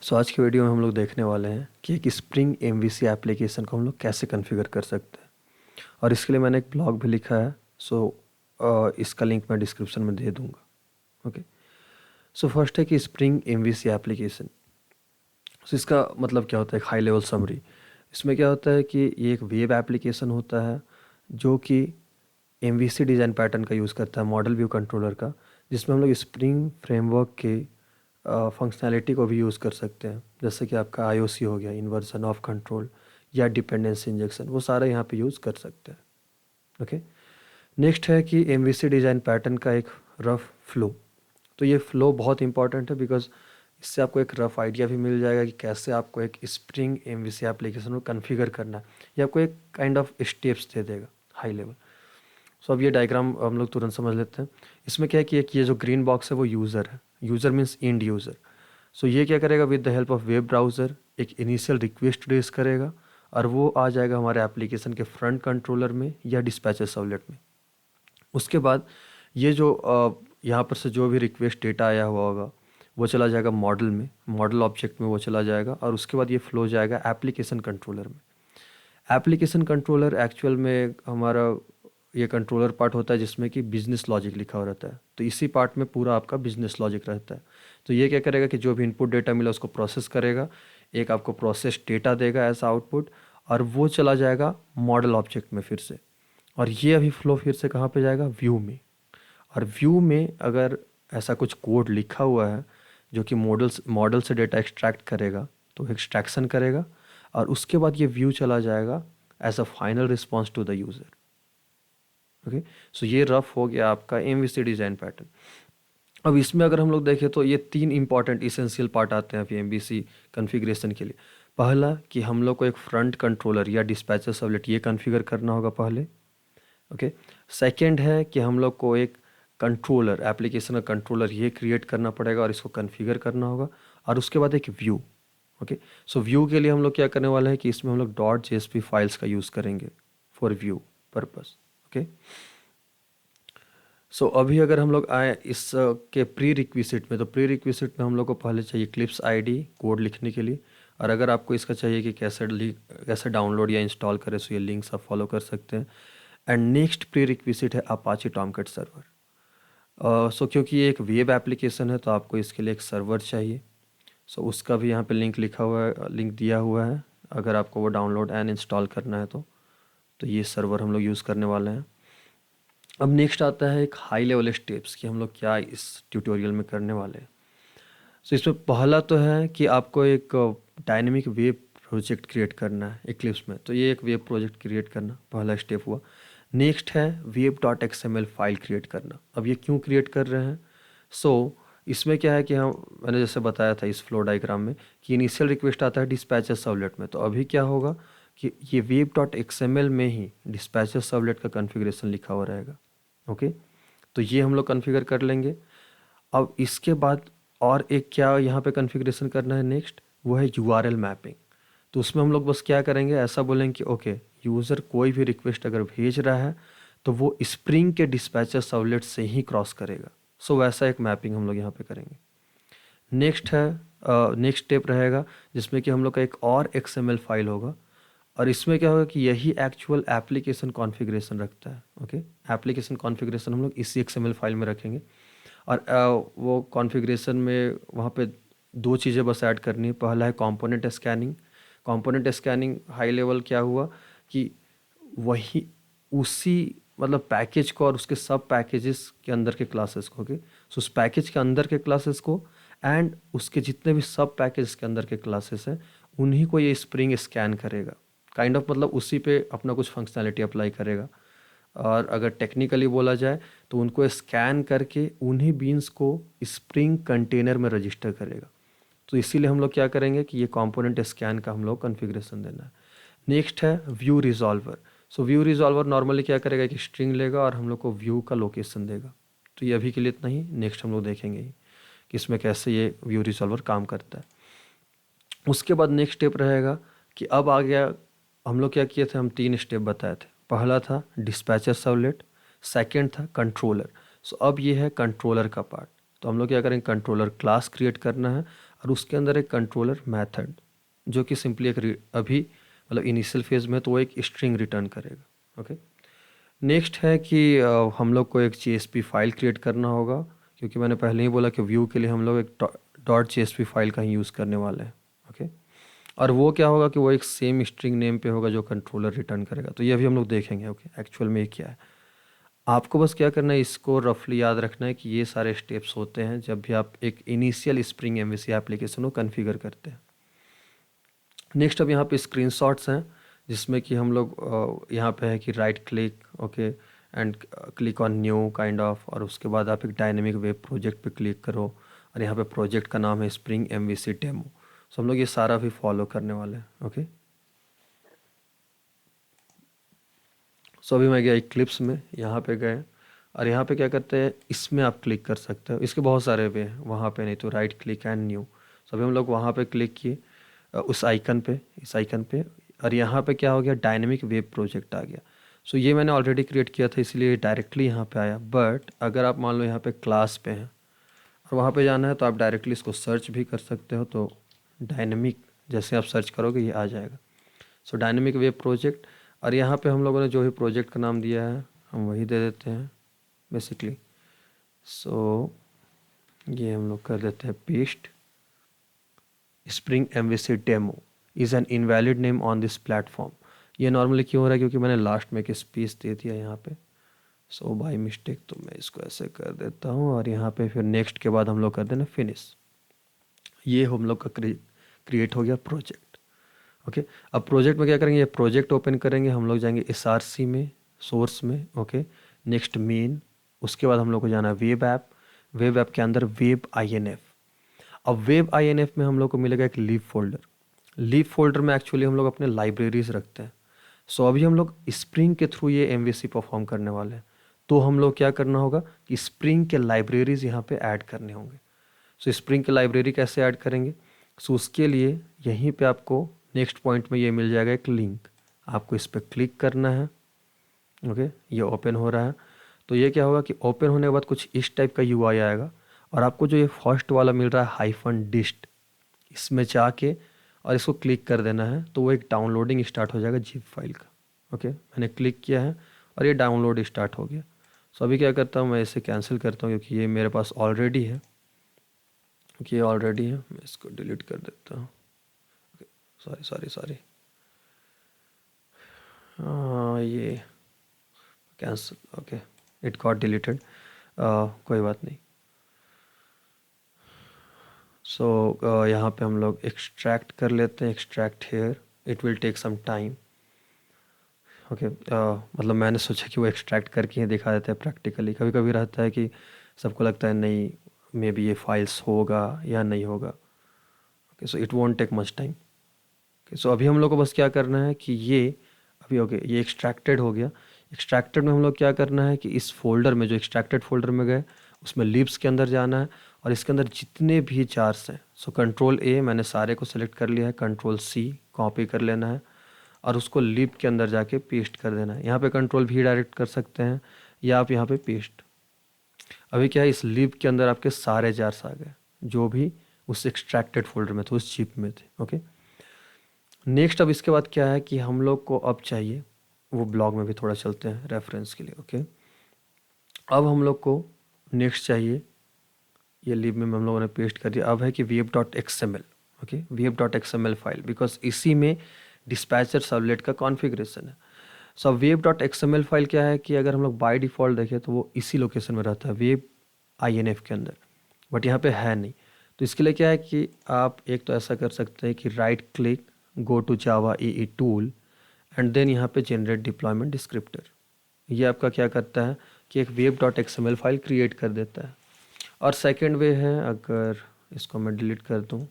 सो आज की वीडियो में हम लोग देखने वाले हैं कि एक स्प्रिंग एमवीसी एप्लीकेशन को हम लोग कैसे कॉन्फ़िगर कर सकते हैं। और इसके लिए मैंने एक ब्लॉग भी लिखा है। इसका लिंक मैं डिस्क्रिप्शन में दे दूंगा। ओके। सो फर्स्ट है कि स्प्रिंग एमवीसी एप्लीकेशन। सो इसका मतलब क्या होता है, एक हाई लेवल समरी। इसमें क्या होता है कि ये एक वेब एप्लीकेशन होता है जो कि एमवीसी डिज़ाइन पैटर्न का यूज़ करता है, मॉडल व्यू कंट्रोलर का, जिसमें हम लोग स्प्रिंग फ्रेमवर्क के फंक्शनैलिटी को भी यूज़ कर सकते हैं। जैसे कि आपका आईओसी हो गया, इन्वर्जन ऑफ कंट्रोल या डिपेंडेंसी इंजेक्शन, वो सारे यहाँ पे यूज़ कर सकते हैं। ओके। नेक्स्ट है कि एमवीसी डिज़ाइन पैटर्न का एक रफ फ्लो। तो ये फ्लो बहुत इंपॉर्टेंट है बिकॉज इससे आपको एक रफ आइडिया भी मिल जाएगा कि कैसे आपको एक स्प्रिंग एमवीसी एप्लीकेशन को कॉन्फ़िगर करना है। ये आपको एक काइंड ऑफ स्टेप्स दे देगा हाई लेवल। सो अब ये डायग्राम हम लोग तुरंत समझ लेते हैं। इसमें क्या है कि एक ये जो ग्रीन बॉक्स है वो यूज़र है। User means end user. So ये क्या करेगा, with the help of web browser एक इनिशियल रिक्वेस्ट रेज करेगा और वो आ जाएगा हमारे एप्लीकेशन के फ्रंट कंट्रोलर में या डिस्पैचर सर्वलेट में। उसके बाद ये जो यहाँ पर से जो भी रिक्वेस्ट डेटा आया हुआ होगा वो चला जाएगा मॉडल में, मॉडल ऑब्जेक्ट में वो चला जाएगा और उसके बाद ये फ्लो जाएगा एप्लीकेशन कंट्रोलर में। एप्लीकेशन कंट्रोलर एक्चुअल में हमारा ये कंट्रोलर पार्ट होता है जिसमें कि बिजनेस लॉजिक लिखा हुआ रहता है। तो इसी पार्ट में पूरा आपका बिजनेस लॉजिक रहता है। तो ये क्या करेगा कि जो भी इनपुट डेटा मिला उसको प्रोसेस करेगा, एक आपको प्रोसेस डेटा देगा एज आउटपुट और वो चला जाएगा मॉडल ऑब्जेक्ट में फिर से। और ये अभी फ्लो फिर से कहाँ पे जाएगा, व्यू में। और व्यू में अगर ऐसा कुछ कोड लिखा हुआ है जो कि मॉडल से डेटा एक्सट्रैक्ट करेगा तो एक्सट्रैक्शन करेगा और उसके बाद ये व्यू चला जाएगा as a final response to the user. Okay. So ये रफ हो गया आपका एमवीसी डिज़ाइन पैटर्न। अब इसमें अगर हम लोग देखें तो ये तीन इंपॉर्टेंट इसेंशियल पार्ट आते हैं अभी एमवीसी कॉन्फ़िगरेशन के लिए। पहला कि हम लोग को एक फ्रंट कंट्रोलर या डिस्पैचर सर्वलेट ये कॉन्फ़िगर करना होगा पहले। ओके। सेकंड है कि हम लोग को एक कंट्रोलर, एप्लीकेशन का कंट्रोलर ये क्रिएट करना पड़ेगा और इसको कॉन्फ़िगर करना होगा। और उसके बाद एक व्यू। ओके। सो व्यू के लिए हम लोग क्या करने वाले हैं कि इसमें हम लोग .jsp फाइल्स का यूज़ करेंगे for view purpose. Okay. So अभी अगर हम लोग आए इस के प्री रिक्विजिट में, तो प्री रिक्विजिट में हम लोग को पहले चाहिए क्लिप्स आईडी कोड लिखने के लिए। और अगर आपको इसका चाहिए कि कैसे डाउनलोड या इंस्टॉल करें, सो ये लिंक्स आप फॉलो कर सकते हैं। एंड नेक्स्ट प्री रिक्विजिट है अपाचे टॉमकैट सर्वर। सो क्योंकि ये एक वेब एप्लीकेशन है तो आपको इसके लिए एक सर्वर चाहिए। सो उसका भी यहाँ पे लिंक लिखा हुआ है, लिंक दिया हुआ है अगर आपको वो डाउनलोड एंड इंस्टॉल करना है तो ये सर्वर हम लोग यूज़ करने वाले हैं। अब नेक्स्ट आता है एक हाई लेवल स्टेप्स कि हम लोग क्या इस ट्यूटोरियल में करने वाले हैं। सो इसमें पहला तो है कि आपको एक डायनेमिक वेब प्रोजेक्ट क्रिएट करना है एक्लिप्स में। तो ये एक वेब प्रोजेक्ट क्रिएट करना पहला स्टेप हुआ। नेक्स्ट है web.xml फाइल क्रिएट करना। अब ये क्यों क्रिएट कर रहे हैं, इसमें क्या है कि मैंने जैसे बताया था इस फ्लो डायग्राम में कि इनिशियल रिक्वेस्ट आता है डिस्पैचर सर्वलेट में। तो अभी क्या होगा कि ये web.xml में ही डिस्पैचर सर्वलेट का कॉन्फ़िगरेशन लिखा हुआ रहेगा। ओके। तो ये हम लोग कॉन्फ़िगर कर लेंगे। अब इसके बाद और एक क्या यहाँ पे कॉन्फ़िगरेशन करना है नेक्स्ट, वो है यूआरएल मैपिंग। तो उसमें हम लोग बस क्या करेंगे, ऐसा बोलेंगे कि ओके यूज़र कोई भी रिक्वेस्ट अगर भेज रहा है तो वो स्प्रिंग के डिस्पैचर सर्वलेट से ही क्रॉस करेगा। वैसा एक मैपिंग हम लोग यहाँ पे करेंगे। नेक्स्ट है नेक्स्ट स्टेप रहेगा जिसमें कि हम लोग का एक और XML फाइल होगा और इसमें क्या होगा कि यही एक्चुअल एप्लीकेशन कॉन्फ़िगरेशन रखता है। ओके। एप्लीकेशन कॉन्फ़िगरेशन हम लोग इसी XML फाइल में रखेंगे और वो कॉन्फ़िगरेशन में वहाँ पे दो चीज़ें बस ऐड करनी है। पहला है component scanning. Component scanning high level क्या हुआ कि वही उसी मतलब पैकेज को और उसके सब पैकेजेस के अंदर के क्लासेस को। ओके। उस पैकेज के अंदर के क्लासेस को एंड उसके जितने भी सब पैकेज के अंदर के क्लासेस हैं उन्हीं को ये स्प्रिंग स्कैन करेगा। काइंड ऑफ मतलब उसी पे अपना कुछ फंक्शनैलिटी अप्लाई करेगा। और अगर टेक्निकली बोला जाए तो उनको स्कैन करके उन्हीं बीन्स को स्प्रिंग कंटेनर में रजिस्टर करेगा। तो इसीलिए हम लोग क्या करेंगे कि ये कंपोनेंट स्कैन का हम लोग कॉन्फ़िगरेशन देना है। नेक्स्ट है view resolver. View resolver normally क्या करेगा कि स्ट्रिंग लेगा और हम लोग को व्यू का लोकेशन देगा। तो ये अभी के लिए इतना ही, नेक्स्ट हम लोग देखेंगे ही कि इसमें कैसे ये व्यू रिजॉल्वर काम करता है। उसके बाद नेक्स्ट स्टेप रहेगा कि अब आ गया, हम लोग क्या किए थे, हम तीन स्टेप बताए थे। पहला था डिस्पैचर सर्वलेट, सेकंड था कंट्रोलर। अब ये है कंट्रोलर का पार्ट। तो हम लोग क्या करेंगे, कंट्रोलर क्लास क्रिएट करना है और उसके अंदर एक कंट्रोलर मेथड जो कि सिंपली अभी मतलब इनिशियल फेज में तो वो एक स्ट्रिंग रिटर्न करेगा। ओके, नेक्स्ट है कि हम लोग को एक JSP फाइल क्रिएट करना होगा, क्योंकि मैंने पहले ही बोला कि व्यू के लिए हम लोग एक .jsp फाइल का ही यूज़ करने वाले हैं। ओके, और वो क्या होगा कि वो एक सेम स्ट्रिंग नेम पे होगा जो कंट्रोलर रिटर्न करेगा। तो ये अभी हम लोग देखेंगे। ओके, एक्चुअल में ये क्या है, आपको बस क्या करना है, इसको रफली याद रखना है कि ये सारे स्टेप्स होते हैं जब भी आप एक इनिशियल स्प्रिंग MVC एप्लीकेशन को कॉन्फ़िगर करते हैं। नेक्स्ट अब यहाँ पे स्क्रीनशॉट्स हैं, जिसमें कि हम लोग यहाँ पे है कि right click, okay, and click on new kind of, और उसके बाद आप एक डायनेमिक वेब प्रोजेक्ट पे क्लिक करो, और यहाँ पे प्रोजेक्ट का नाम है स्प्रिंग MVC डेमो। सो हम लोग ये सारा भी फॉलो करने वाले हैं। ओके, सो अभी मैं गया क्लिप्स में, यहाँ पे गए, और यहाँ पे क्या करते हैं, इसमें आप क्लिक कर सकते हो। इसके बहुत सारे वे हैं, वहाँ पे नहीं तो राइट क्लिक एंड न्यू। सो अभी हम लोग वहाँ पे क्लिक किए उस आइकन पे, इस आइकन पे, और यहाँ पे क्या हो गया, डायनेमिक वेब प्रोजेक्ट आ गया। सो ये मैंने ऑलरेडी क्रिएट किया था, इसलिए डायरेक्टली यहाँ पे आया। बट अगर आप मान लो यहाँ पे क्लास पे हैं और वहाँ पे जाना है, तो आप डायरेक्टली इसको सर्च भी कर सकते हो। तो डायनेमिक जैसे आप सर्च करोगे ये आ जाएगा। सो डायनेमिक वेब प्रोजेक्ट, और यहाँ पे हम लोगों ने जो भी प्रोजेक्ट का नाम दिया है हम वही दे देते हैं बेसिकली। सो ये हम लोग कर देते हैं paste. Spring MVC demo is an invalid name on this platform. ये नॉर्मली क्यों हो रहा है, क्योंकि मैंने लास्ट में एक स्पेस दे दिया यहाँ पे, सो बाय मिस्टेक। तो मैं इसको ऐसे कर देता हूँ, और यहाँ पे फिर नेक्स्ट के बाद हम लोग कर देना फिनिश। ये हम लोग का क्रिएट हो गया प्रोजेक्ट। ओके, अब प्रोजेक्ट में क्या करेंगे, ये प्रोजेक्ट ओपन करेंगे, हम लोग जाएंगे SRC में, सोर्स में। ओके, नेक्स्ट मेन, उसके बाद हम लोग को जाना है वेब ऐप। वेब ऐप के अंदर वेब INF। अब वेब INF में हम लोग को मिलेगा एक लीव फोल्डर। लीव फोल्डर में एक्चुअली हम लोग अपने लाइब्रेरीज रखते हैं। सो अभी हम लोग स्प्रिंग के थ्रू ये MVC परफॉर्म करने वाले हैं। तो हम लोग क्या करना होगा कि स्प्रिंग के लाइब्रेरीज यहाँ पे ऐड करने होंगे। सो स्प्रिंग के लाइब्रेरी कैसे ऐड करेंगे, सो उसके लिए यहीं पे आपको नेक्स्ट पॉइंट में ये मिल जाएगा एक लिंक, आपको इस पर क्लिक करना है। ओके, ये ओपन हो रहा है। तो ये क्या होगा कि ओपन होने के बाद कुछ इस टाइप का UI आएगा, और आपको जो ये फर्स्ट वाला मिल रहा है -dist, इसमें जाके और इसको क्लिक कर देना है। तो वो एक डाउनलोडिंग स्टार्ट हो जाएगा जिप फाइल का। ओके, मैंने क्लिक किया है और ये डाउनलोड स्टार्ट हो गया। सो अभी क्या करता हूँ, मैं इसे कैंसिल करता हूँ, क्योंकि ये मेरे पास ऑलरेडी है, क्योंकि ये ऑलरेडी है। मैं इसको डिलीट कर देता हूँ। सॉरी, ये cancel. Okay, it got deleted, कोई बात नहीं। सो यहाँ पे हम लोग एक्सट्रैक्ट कर लेते हैं, extract here, it will take some time. Okay, मतलब मैंने सोचा कि वो एक्सट्रैक्ट करके ही दिखा देते हैं प्रैक्टिकली। कभी कभी रहता है कि सबको लगता है नहीं, मे बी ये फाइल्स होगा या नहीं होगा। Okay, so it won't take much time. Okay, so अभी हम लोग को बस क्या करना है कि ये अभी ओके ये एक्सट्रैक्टेड हो गया। एक्सट्रैक्टेड में हम लोग क्या करना है कि इस फोल्डर में, जो एक्सट्रैक्टेड फोल्डर में गए, उसमें लीव्स के अंदर जाना है, और इसके अंदर जितने भी जार्स हैं, सो Ctrl+A, मैंने सारे को सेलेक्ट कर लिया है, Ctrl+C कॉपी कर लेना है, और उसको लीव के अंदर जाके पेस्ट कर देना है। यहाँ पे Ctrl+V डायरेक्ट कर सकते हैं, या आप यहाँ पे पेस्ट। अभी क्या है, इस लीव के अंदर आपके सारे जार्स आ गए जो भी उस एक्सट्रैक्टेड फोल्डर में थे, उस चिप में थे। ओके, नेक्स्ट अब इसके बाद क्या है कि हम लोग को अब चाहिए, वो ब्लॉग में भी थोड़ा चलते हैं रेफरेंस के लिए। ओके, अब हम लोग को नेक्स्ट चाहिए, ये लीव में हम लोगों ने पेस्ट कर दिया। अब है कि web.xml। Okay, web.xml file, because इसी में डिस्पैचर सर्वलेट का कॉन्फ़िगरेशन है। सो web.xml फाइल क्या है कि अगर हम लोग बाय डिफ़ॉल्ट देखें तो वो इसी लोकेशन में रहता है, वेब INF के अंदर, बट यहाँ पे है नहीं। तो इसके लिए क्या है कि आप एक तो ऐसा कर सकते हैं कि right click, go to Java EE tool, and then यहाँ पे जनरेट डिप्लॉयमेंट डिस्क्रिप्टर। ये आपका क्या करता है कि एक web.xml फाइल क्रिएट कर देता है। और सेकंड वे है, अगर इसको मैं डिलीट कर दूं,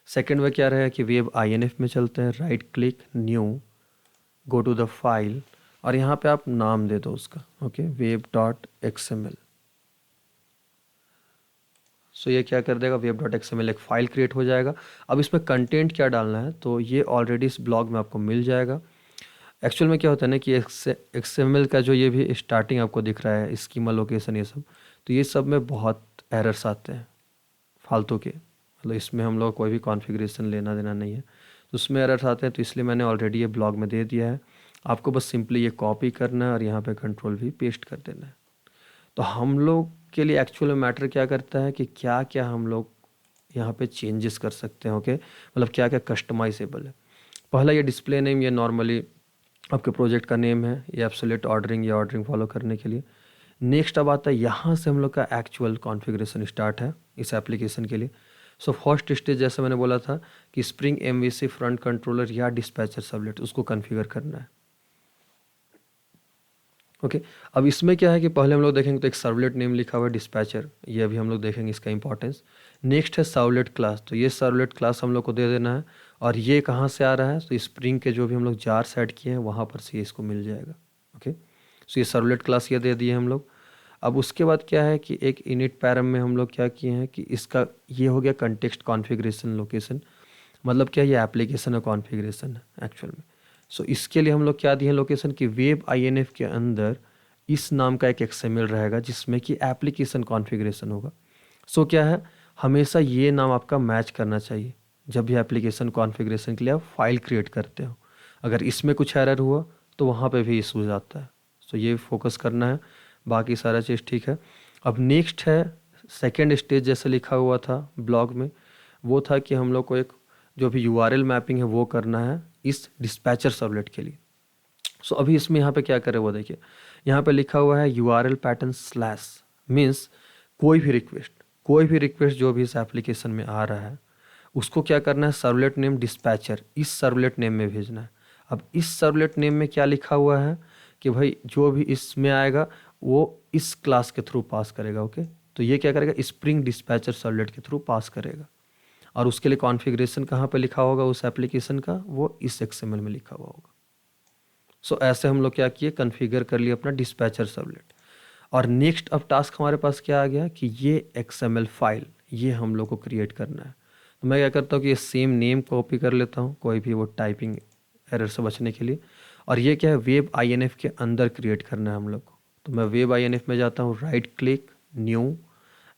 सेकंड वे क्या रहेगा कि वेब INF में चलते हैं, right click, new, go to the file, और यहाँ पे आप नाम दे दो उसका। Okay, web.xml। सो ये क्या कर देगा, web.xml एक फ़ाइल क्रिएट हो जाएगा। अब इसमें कंटेंट क्या डालना है, तो ये ऑलरेडी इस ब्लॉग में आपको मिल जाएगा। एक्चुअल में क्या होता है ना कि XML का जो ये भी स्टार्टिंग आपको दिख रहा है, स्कीमा लोकेशन, ये सब, तो ये सब में बहुत एरर्स आते हैं फालतू के, मतलब इसमें हम लोग कोई भी कॉन्फ़िगरेशन लेना देना नहीं है। तो उसमें एरर्स आते हैं, तो इसलिए मैंने ऑलरेडी ये ब्लॉग में दे दिया है। आपको बस सिंपली ये कॉपी करना है और यहाँ पे कंट्रोल भी पेस्ट कर देना है। तो हम लोग के लिए एक्चुअल में मैटर क्या करता है कि क्या क्या हम लोग यहाँ पे चेंजेस कर सकते हैं। ओके, मतलब क्या क्या कस्टमाइजेबल है। पहला ये डिस्प्ले नेम, ये नॉर्मली आपके प्रोजेक्ट का नेम है, ये एब्सोल्यूट ऑर्डरिंग या ऑर्डरिंग फॉलो करने के लिए। नेक्स्ट अब आता है, यहाँ से हम लोग का एक्चुअल कॉन्फ़िगरेशन स्टार्ट है इस एप्लीकेशन के लिए। सो फर्स्ट स्टेज जैसे मैंने बोला था कि स्प्रिंग एमवीसी फ्रंट कंट्रोलर या डिस्पैचर सर्वलेट उसको कॉन्फ़िगर करना है। ओके, अब इसमें क्या है कि पहले हम लोग देखेंगे तो एक सर्वलेट नेम लिखा हुआ है डिस्पैचर, ये अभी हम लोग देखेंगे इसका इंपॉर्टेंस। नेक्स्ट है सर्वलेट क्लास, तो ये सर्वलेट क्लास हम लोग को दे देना है। और ये कहाँ से आ रहा है, तो स्प्रिंग के जो भी हम लोग जार सेट किए हैं वहाँ पर से इसको मिल जाएगा। ओके, सो ये सर्वलेट क्लास ये दे दिए हम लोग। अब उसके बाद क्या है कि एक इनिट पैरम में हम लोग क्या किए हैं कि इसका ये हो गया कंटेक्स्ट कॉन्फ़िगरेशन लोकेशन, मतलब क्या ये एप्लीकेशन का कॉन्फ़िगरेशन है एक्चुअल में। सो इसके लिए हम लोग क्या दिए हैं लोकेशन की वेब आईएनएफ के अंदर इस नाम का एक एक्सएमएल रहेगा जिसमें कि एप्लीकेशन कॉन्फ़िगरेशन होगा। सो क्या है, हमेशा ये नाम आपका मैच करना चाहिए जब भी एप्लीकेशन कॉन्फ़िगरेशन के लिए आप फाइल क्रिएट करते हो। अगर इसमें कुछ एरर हुआ तो वहाँ पे भी इशू जाता है। सो ये फोकस करना है, बाकी सारा चीज़ ठीक है। अब नेक्स्ट है सेकेंड स्टेज, जैसे लिखा हुआ था ब्लॉग में, वो था कि हम लोग को एक जो भी यूआरएल मैपिंग है वो करना है इस डिस्पैचर सर्वलेट के लिए। सो अभी इसमें यहाँ पे क्या करें वो देखिए, यहाँ पे लिखा हुआ है यूआरएल पैटर्न स्लैश, मीन्स कोई भी रिक्वेस्ट जो भी इस एप्लीकेशन में आ रहा है उसको क्या करना है, सर्वलेट नेम डिस्पैचर इस सर्वलेट नेम में भेजना है। अब इस सर्वलेट नेम में क्या लिखा हुआ है कि भाई जो भी इसमें आएगा वो इस क्लास के थ्रू पास करेगा। ओके, तो ये क्या करेगा, स्प्रिंग डिस्पैचर सर्वलेट के थ्रू पास करेगा। और उसके लिए कॉन्फ़िगरेशन कहाँ पे लिखा होगा उस एप्लीकेशन का, वो इस एक्सएमएल में लिखा हुआ होगा। सो ऐसे हम लोग क्या किए, कॉन्फ़िगर कर लिए अपना डिस्पैचर सर्वलेट। और नेक्स्ट अब टास्क हमारे पास क्या आ गया कि ये एक्सएमएल फाइल ये हम लोग को क्रिएट करना है। तो मैं क्या करता हूँ कि ये सेम नेम कॉपी कर लेता हूँ, कोई भी वो टाइपिंग एरर से बचने के लिए। और ये क्या है, वेब आईएनएफ के अंदर क्रिएट करना है हम लोग को। तो मैं वेब आईएनएफ में जाता हूँ, राइट क्लिक न्यू,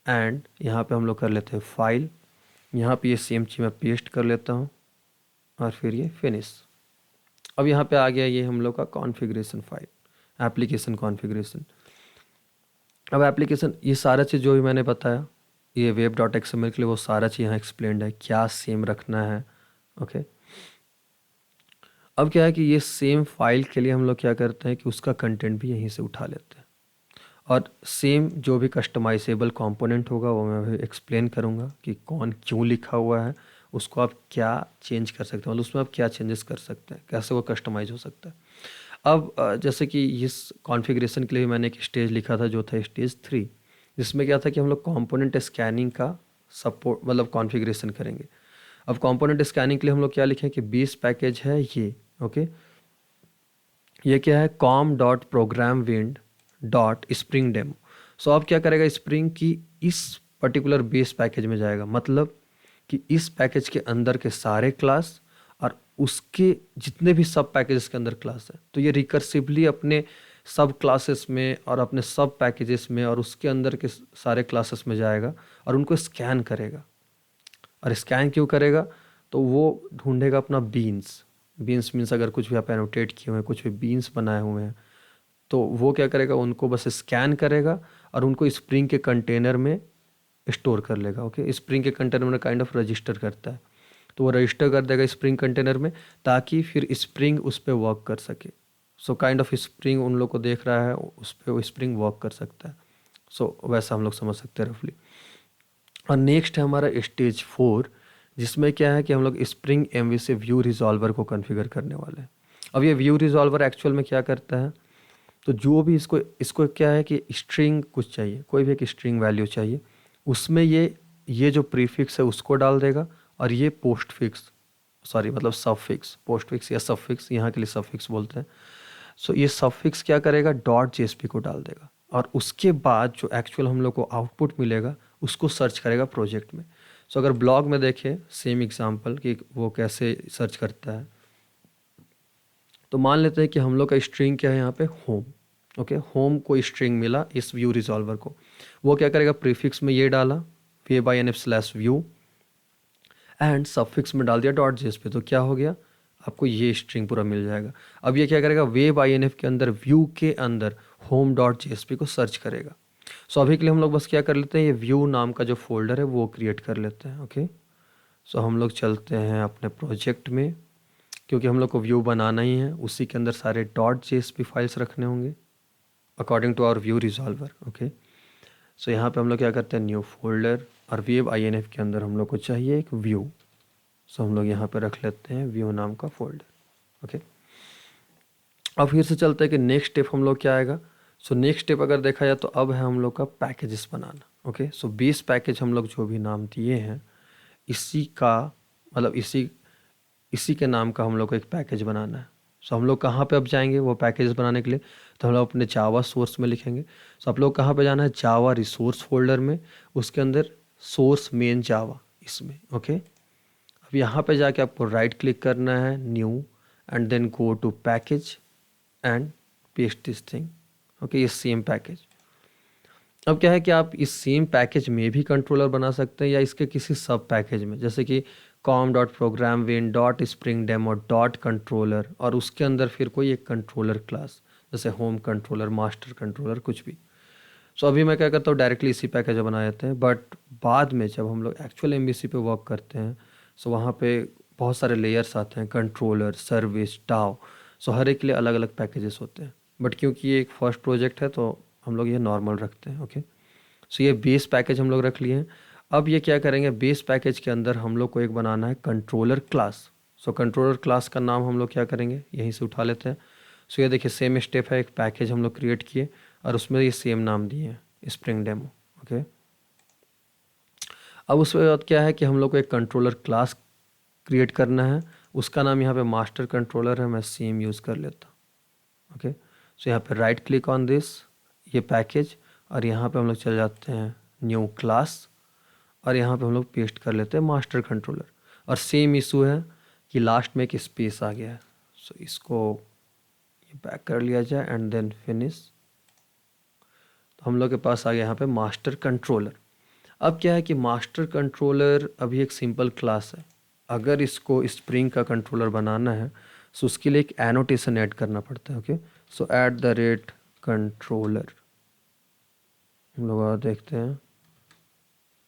एंड यहाँ पे हम लोग कर लेते हैं फाइल। यहाँ पे ये सेम चीज़ मैं पेस्ट कर लेता हूँ और फिर ये फिनिश। अब यहाँ पे आ गया ये हम लोग का कॉन्फ़िगरेशन फाइल, एप्लीकेशन कॉन्फ़िगरेशन। अब एप्लीकेशन ये सारा चीज़ जो भी मैंने बताया ये वेब डॉट एक्सएमएल के लिए वो सारा चीज़ यहाँ एक्सप्लेन्ड है, क्या सेम रखना है। ओके, अब क्या है कि ये सेम फाइल के लिए हम लोग क्या करते हैं कि उसका कंटेंट भी यहीं से उठा लेते हैं। और सेम जो भी कस्टमाइजेबल कंपोनेंट होगा वो मैं अभी एक्सप्लेन करूँगा कि कौन क्यों लिखा हुआ है, उसको आप क्या चेंज कर सकते हैं, मतलब उसमें आप क्या चेंजेस कर सकते हैं, कैसे वो कस्टमाइज हो सकता है। अब जैसे कि इस कॉन्फ़िगरेशन के लिए मैंने एक स्टेज लिखा था जो था स्टेज 3, जिसमें क्या था कि हम लोग कंपोनेंट स्कैनिंग का सपोर्ट मतलब कॉन्फ़िगरेशन करेंगे। अब कंपोनेंट स्कैनिंग के लिए हम लोग क्या लिखें कि बेस पैकेज है ये। ओके, ये क्या है, com.programwind.spring_demo। सो अब क्या करेगा, स्प्रिंग की इस पर्टिकुलर बेस पैकेज में जाएगा, मतलब कि इस पैकेज के अंदर के सारे क्लास और उसके जितने भी सब पैकेजेस के अंदर क्लास है, तो ये रिकर्सिवली अपने सब क्लासेस में और अपने सब पैकेजेस में और उसके अंदर के सारे क्लासेस में जाएगा और उनको स्कैन करेगा। और स्कैन क्यों करेगा, तो वो ढूंढेगा अपना बीन्स मीन्स अगर कुछ भी आप एनोटेट किए हुए हैं, कुछ भी बीन्स बनाए हुए हैं, तो वो क्या करेगा, उनको बस स्कैन करेगा और उनको स्प्रिंग के कंटेनर में स्टोर कर लेगा। ओके, स्प्रिंग के कंटेनर में काइंड ऑफ रजिस्टर करता है, तो वो रजिस्टर कर देगा स्प्रिंग कंटेनर में ताकि फिर स्प्रिंग उस पर वर्क कर सके। सो काइंड ऑफ स्प्रिंग उन लोग को देख रहा है, उस पर वो स्प्रिंग वर्क कर सकता है। सो वैसा हम लोग समझ सकते हैं रफली। और नेक्स्ट है हमारा स्टेज 4, जिसमें क्या है कि हम लोग स्प्रिंग एमवी से व्यू रिजॉल्वर को कॉन्फ़िगर करने वाले हैं। अब ये व्यू रिजॉल्वर एक्चुअल में क्या करता है, तो जो भी इसको क्या है कि स्ट्रिंग कुछ चाहिए, कोई भी एक स्ट्रिंग वैल्यू चाहिए, उसमें ये जो प्रीफिक्स है उसको डाल देगा और ये पोस्टफिक्स या सफिक्स, यहाँ के लिए सफिक्स बोलते हैं। सो ये सफिक्स क्या करेगा, .jsp को डाल देगा और उसके बाद जो एक्चुअल हम लोग को आउटपुट मिलेगा उसको सर्च करेगा प्रोजेक्ट में। सो अगर ब्लॉग में देखें सेम एग्जांपल कि वो कैसे सर्च करता है, तो मान लेते हैं कि हम लोग का स्ट्रिंग क्या है यहाँ पे, होम। ओके, होम को स्ट्रिंग मिला इस व्यू रिजॉल्वर को, वो क्या करेगा, प्रीफिक्स में ये डाला वेब-inf/view एंड सफिक्स में डाल दिया डॉट जेएसपी, तो क्या हो गया, आपको ये स्ट्रिंग पूरा मिल जाएगा। अब ये क्या करेगा, वेब आईएनएफ के अंदर व्यू के अंदर होम डॉट जेएसपी को सर्च करेगा। सो अभी के लिए हम लोग बस क्या कर लेते हैं, ये व्यू नाम का जो फोल्डर है वो क्रिएट कर लेते हैं। ओके, सो हम लोग चलते हैं अपने प्रोजेक्ट में, क्योंकि हम लोग को व्यू बनाना ही है, उसी के अंदर सारे डॉट जेएसपी फाइल्स रखने होंगे according to our view resolver. Okay, so यहाँ पे हम लोग क्या करते हैं, न्यू फोल्डर, और वेब आईएनएफ के अंदर हम लोग को चाहिए एक व्यू। सो हम लोग यहाँ पे रख लेते हैं व्यू नाम का फोल्डर। ओके, अब फिर से चलते हैं कि नेक्स्ट स्टेप हम लोग क्या आएगा। सो नेक्स्ट स्टेप अगर देखा जाए तो अब है हम लोग का पैकेजेस बनाना। ओके, सो 20 पैकेज हम लोग जो भी नाम दिए हैं, इसी का मतलब इसी के नाम का हम लोग को एक पैकेज बनाना है। सो हम लोग कहाँ पे अब जाएंगे वो पैकेज बनाने के लिए, तो हम लोग अपने जावा सोर्स में लिखेंगे। सो आप लोग कहाँ पे जाना है, जावा रिसोर्स फोल्डर में, उसके अंदर सोर्स मेन जावा इसमें। ओके, अब यहाँ पे जाके आपको राइट क्लिक करना है, new, and then go to package and paste this thing. Okay, ये सेम पैकेज। अब क्या है कि आप इस सेम पैकेज में भी कंट्रोलर बना सकते हैं या इसके किसी सब पैकेज में, जैसे कि com.programwin.springdemo.controller, और उसके अंदर फिर कोई एक कंट्रोलर क्लास, जैसे होम कंट्रोलर, मास्टर कंट्रोलर, कुछ भी। सो अभी मैं क्या करता हूँ, डायरेक्टली इसी पैकेज बना देते हैं। बट बाद में जब हम लोग एक्चुअल एमवीसी पे वर्क करते हैं, सो वहाँ पे बहुत सारे लेयर्स आते हैं, कंट्रोलर, सर्विस, डाव। सो हर एक के लिए अलग अलग पैकेजेस होते हैं, बट क्योंकि ये एक फर्स्ट प्रोजेक्ट है तो हम लोग ये नॉर्मल रखते हैं। ओके, सो ये बेस पैकेज हम लोग रख लिए हैं। अब ये क्या करेंगे, बेस पैकेज के अंदर हम लोग को एक बनाना है कंट्रोलर क्लास। सो कंट्रोलर क्लास का नाम हम लोग क्या करेंगे, यहीं से उठा लेते हैं। सो ये देखिए सेम स्टेप है, एक पैकेज हम लोग क्रिएट किए और उसमें ये सेम नाम दिए हैं, स्प्रिंग डेमो। ओके, अब उसके बाद क्या है कि हम लोग को एक कंट्रोलर क्लास क्रिएट करना है, उसका नाम यहाँ पे मास्टर कंट्रोलर है, मैं सेम यूज़ कर लेता हूँ। ओके, सो यहाँ पे राइट क्लिक ऑन दिस, ये पैकेज, और यहाँ पे हम लोग चले जाते हैं न्यू क्लास, और यहाँ पे हम लोग पेस्ट कर लेते हैं मास्टर कंट्रोलर। और सेम इशू है कि लास्ट में एक स्पेस आ गया है, सो इसको ये बैक कर लिया जाए एंड देन फिनिश। तो हम लोग के पास आ गया यहाँ पे मास्टर कंट्रोलर। अब क्या है कि मास्टर कंट्रोलर अभी एक सिंपल क्लास है, अगर इसको स्प्रिंग का कंट्रोलर बनाना है तो उसके लिए एक एनोटेशन ऐड करना पड़ता है। ओके, सो @कंट्रोलर हम लोग और देखते हैं।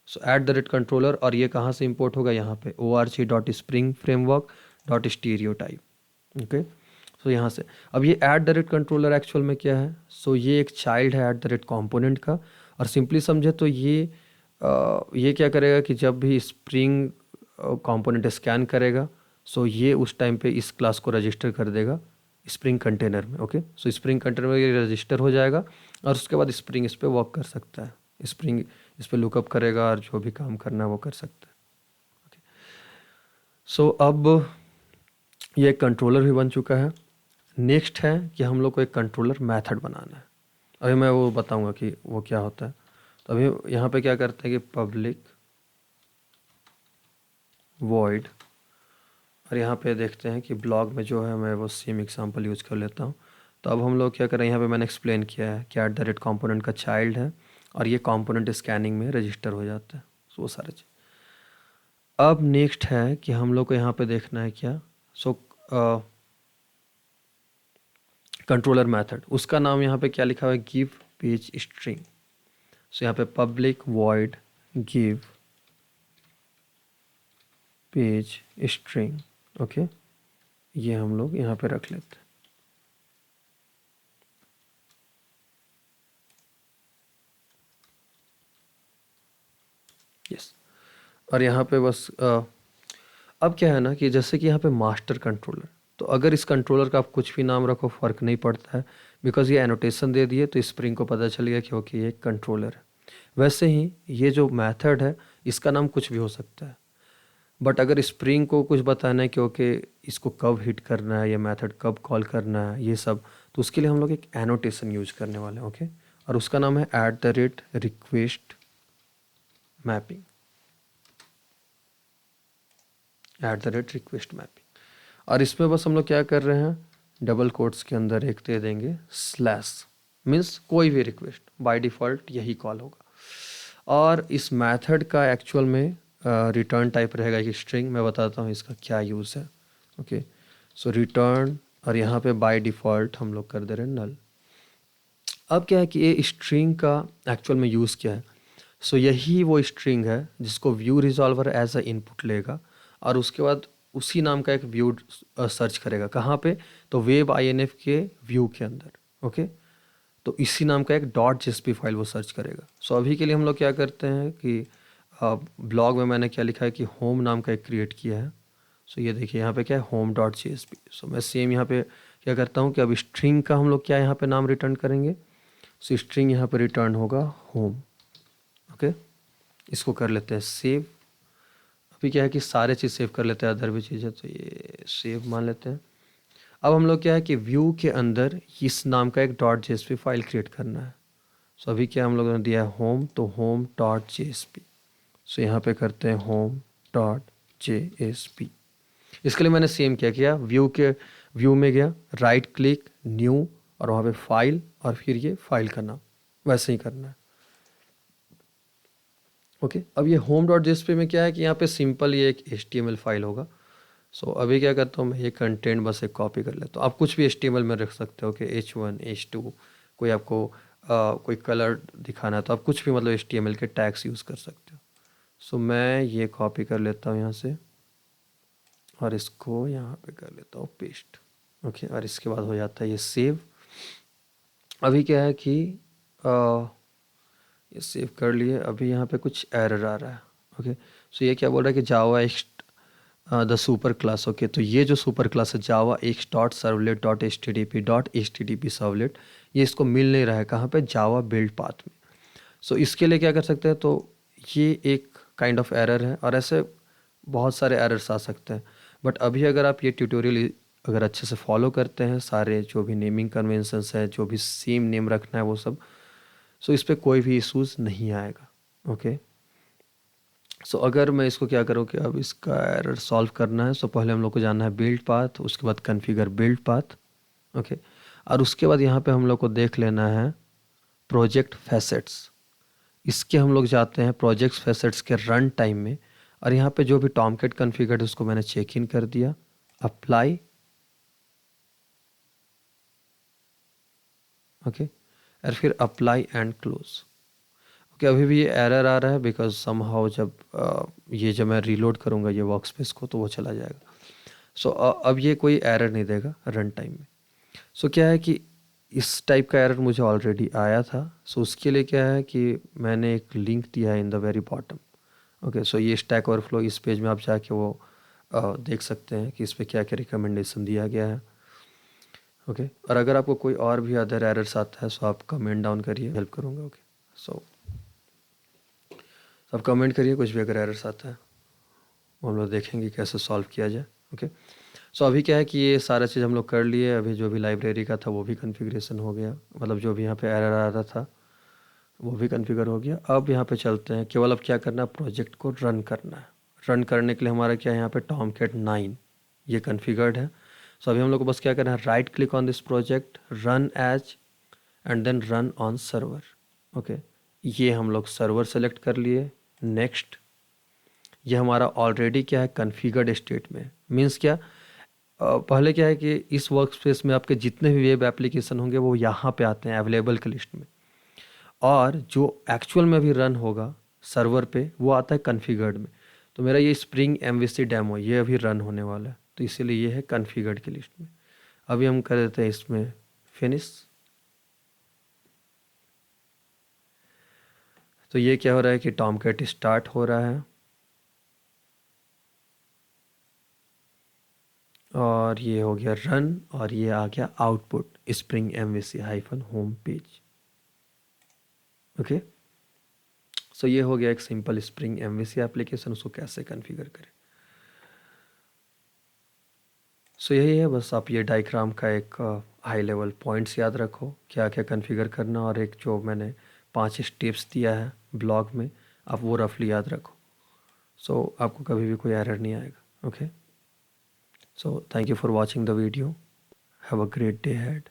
सो @कंट्रोलर, और ये कहाँ से इंपोर्ट होगा, यहाँ पे org.springframework.stereotype। ओके, सो यहाँ से अब ये @कंट्रोलर एक्चुअल में क्या है, सो ये एक चाइल्ड है @कंपोनेंट का। और सिंपली समझे तो ये क्या करेगा कि जब भी स्प्रिंग कंपोनेंट स्कैन करेगा, सो ये उस टाइम पे इस क्लास को रजिस्टर कर देगा स्प्रिंग कंटेनर में। ओके, सो स्प्रिंग कंटेनर में ये रजिस्टर हो जाएगा और उसके बाद स्प्रिंग इस पर वर्क कर सकता है, स्प्रिंग इस पर लुकअप करेगा और जो भी काम करना है वो कर सकता है। ओके, सो अब ये कंट्रोलर भी बन चुका है। नेक्स्ट है कि हम लोग को एक कंट्रोलर मेथड बनाना है। अभी मैं वो बताऊंगा कि वो क्या होता है। तो अभी यहाँ पे क्या करते हैं कि पब्लिक वॉइड, और यहाँ पे देखते हैं कि ब्लॉग में जो है मैं वो सेम एग्जांपल यूज़ कर लेता हूँ। तो अब हम लोग क्या करें, यहाँ पे मैंने एक्सप्लेन किया है कि @कंपोनेंट का चाइल्ड है और ये कंपोनेंट स्कैनिंग में रजिस्टर हो जाता है, सो वो सारे चीज़। अब नेक्स्ट है कि हम लोग को यहाँ पे देखना है क्या, सो कंट्रोलर मेथड, उसका नाम यहाँ पे क्या लिखा हुआ है, गिव पेज स्ट्रिंग। सो यहाँ पे public void give page string. Okay, ये हम लोग यहाँ पे रख लेते हैं। यस, और यहाँ पे बस अब क्या है ना कि जैसे कि यहाँ पे मास्टर कंट्रोलर, तो अगर इस कंट्रोलर का आप कुछ भी नाम रखो फ़र्क नहीं पड़ता है, बिकॉज ये एनोटेशन दे दिए तो स्प्रिंग को पता चल गया कि ओके ये एक कंट्रोलर है। वैसे ही ये जो मेथड है इसका नाम कुछ भी हो सकता है, बट अगर स्प्रिंग को कुछ बताना है कि ओके इसको कब हिट करना है, ये मेथड कब कॉल करना है, ये सब, तो उसके लिए हम लोग एक एनोटेशन यूज करने वाले हैं। ओके, और उसका नाम है @request मैपिंग, @request मैपिंग। और इसमें बस हम लोग क्या कर रहे हैं, डबल कोट्स के अंदर एक दे देंगे स्लैश, मीन्स कोई भी रिक्वेस्ट, बाय डिफ़ॉल्ट यही कॉल होगा। और इस मेथड का एक्चुअल में रिटर्न टाइप रहेगा कि स्ट्रिंग। मैं बताता हूँ इसका क्या यूज़ है। ओके, सो रिटर्न, और यहाँ पे बाय डिफ़ॉल्ट हम लोग कर दे रहे हैं नल। अब क्या है कि ये स्ट्रिंग का एक्चुअल में यूज़ क्या है। सो यही वो स्ट्रिंग है जिसको view resolver as a input लेगा और उसके बाद उसी नाम का एक व्यू सर्च करेगा। कहाँ पे? तो वेब INF के व्यू के अंदर। ओके, तो इसी नाम का एक .jsp फाइल वो सर्च करेगा। सो अभी के लिए हम लोग क्या करते हैं कि ब्लॉग में मैंने क्या लिखा है कि होम नाम का एक क्रिएट किया है। सो ये देखिए यहाँ पे क्या है, home.jsp। सो मैं सेम यहाँ पे क्या करता हूँ कि अब स्ट्रिंग का हम लोग क्या यहाँ पे नाम रिटर्न करेंगे। सो स्ट्रिंग यहाँ पे रिटर्न होगा होम। ओके, इसको कर लेते हैं सेव। अभी क्या है कि सारे चीज़ सेव कर लेते हैं, अदर भी चीज़ है तो ये सेव मान लेते हैं। अब हम लोग क्या है कि व्यू के अंदर इस नाम का एक .jsp फाइल क्रिएट करना है। सो अभी क्या हम लोगों ने दिया है होम, तो home.jsp। सो यहाँ पे करते हैं home.jsp। इसके लिए मैंने सेम क्या किया, व्यू में गया, राइट क्लिक, न्यू, और वहाँ पे फाइल, और फिर ये फाइल का नाम वैसे ही करना है। ओके, अब ये home.jsp में क्या है कि यहाँ पे सिंपल ये एक HTML फाइल होगा। सो अभी क्या करता हूँ मैं, ये कंटेंट बस एक कॉपी कर लेता हूँ। आप कुछ भी HTML में रख सकते हो कि H1 H2, कोई आपको कोई कलर दिखाना है तो आप कुछ भी मतलब HTML के टैग्स यूज़ कर सकते हो। सो मैं ये कॉपी कर लेता हूँ यहाँ से और इसको यहाँ पे कर लेता हूँ पेस्ट। ओके, और इसके बाद हो जाता है ये सेव। अभी क्या है कि ये सेव कर लिए। अभी यहाँ पे कुछ एरर आ रहा है। ओके, सो ये क्या बोल रहा है कि जावा x the super class. Okay, तो ये जो सुपर क्लास है जावा x dot servlet dot H T T P servlet, ये इसको मिल नहीं रहा है कहाँ पे, जावा बिल्ड पाथ में। सो इसके लिए क्या कर सकते हैं, तो ये एक काइंड ऑफ एरर है और ऐसे बहुत सारे एरर्स आ सकते हैं। बट अभी अगर आप ये ट्यूटोरियल अगर अच्छे से फॉलो करते हैं, सारे जो भी नेमिंग कन्वेंशंस है, जो भी सेम नेम रखना है वो सब, सो इस पर कोई भी इशूज़ नहीं आएगा। ओके, सो अगर मैं इसको क्या करूँ कि अब इसका एरर सॉल्व करना है, सो पहले हम लोग को जानना है बिल्ड पाथ, उसके बाद कॉन्फ़िगर बिल्ड पाथ। ओके, और उसके बाद यहाँ पे हम लोग को देख लेना है प्रोजेक्ट फैसेट्स। इसके हम लोग जाते हैं प्रोजेक्ट फैसेट्स के रन टाइम में, और यहाँ पे जो भी टॉमकेट कॉन्फ़िगर्ड है उसको मैंने चेक इन कर दिया, अप्लाई। ओके, और फिर अप्लाई एंड क्लोज। ओके, अभी भी ये एरर आ रहा है बिकॉज समहाउ जब ये जब मैं रीलोड करूँगा ये वर्कस्पेस को तो वो चला जाएगा। सो अब ये कोई एरर नहीं देगा रन टाइम में। सो क्या है कि इस टाइप का एरर मुझे ऑलरेडी आया था। सो उसके लिए क्या है कि मैंने एक लिंक दिया है in the very bottom. Okay, so ये स्टैक ओवरफ्लो, इस पेज में आप जाके वो देख सकते हैं कि इस पर क्या क्या रिकमेंडेशन दिया गया है। ओके, और अगर आपको कोई और भी अदर एरर्स आता है सो आप कमेंट डाउन करिए, हेल्प करूँगा। ओके, सो आप कमेंट करिए कुछ भी अगर एरर्स आता है, वो हम लोग देखेंगे कैसे सॉल्व किया जाए। ओके, सो अभी क्या है कि ये सारा चीज़ हम लोग कर लिए। अभी जो भी लाइब्रेरी का था वो भी कॉन्फ़िगरेशन हो गया, मतलब जो भी यहाँ पे एरर आ रहा था वो भी कॉन्फ़िगर हो गया। अब यहाँ पे चलते हैं, केवल अब क्या करना है, प्रोजेक्ट को रन करना है। रन करने के लिए हमारा क्या है, यहाँ पे टॉमकेट 9 ये कॉन्फ़िगर्ड है। सो अभी हम लोग को बस क्या करना है, right click on this project, run as, and then run on server. Okay, ये हम लोग सर्वर सेलेक्ट कर लिए। नेक्स्ट, ये हमारा ऑलरेडी क्या है, कॉन्फ़िगर्ड स्टेट में। मीन्स क्या, पहले क्या है कि इस वर्क स्पेस में आपके जितने भी वेब एप्लीकेशन होंगे वो यहाँ पे आते हैं अवेलेबल की लिस्ट में, और जो एक्चुअल में भी रन होगा सर्वर पे वो आता है कॉन्फ़िगर्ड में। तो मेरा ये स्प्रिंग MVC डेमो ये अभी रन होने वाला है, तो इसीलिए ये है कॉन्फ़िगर्ड की लिस्ट में। अभी हम कर देते हैं इसमें फिनिश। तो ये क्या हो रहा है कि टॉमकेट स्टार्ट हो रहा है, और ये हो गया रन, और ये आ गया output spring MVC hyphen home page. Okay, so ये हो गया एक सिंपल स्प्रिंग MVC एप्लीकेशन, उसको कैसे कॉन्फ़िगर करें। सो यही है, बस आप ये डायग्राम का एक हाई लेवल पॉइंट्स याद रखो, क्या क्या कॉन्फ़िगर करना, और एक जो मैंने 5 स्टेप्स दिया है ब्लॉग में आप वो रफली याद रखो। सो आपको कभी भी कोई एरर नहीं आएगा। Okay, so thank you for watching the video, have a great day head.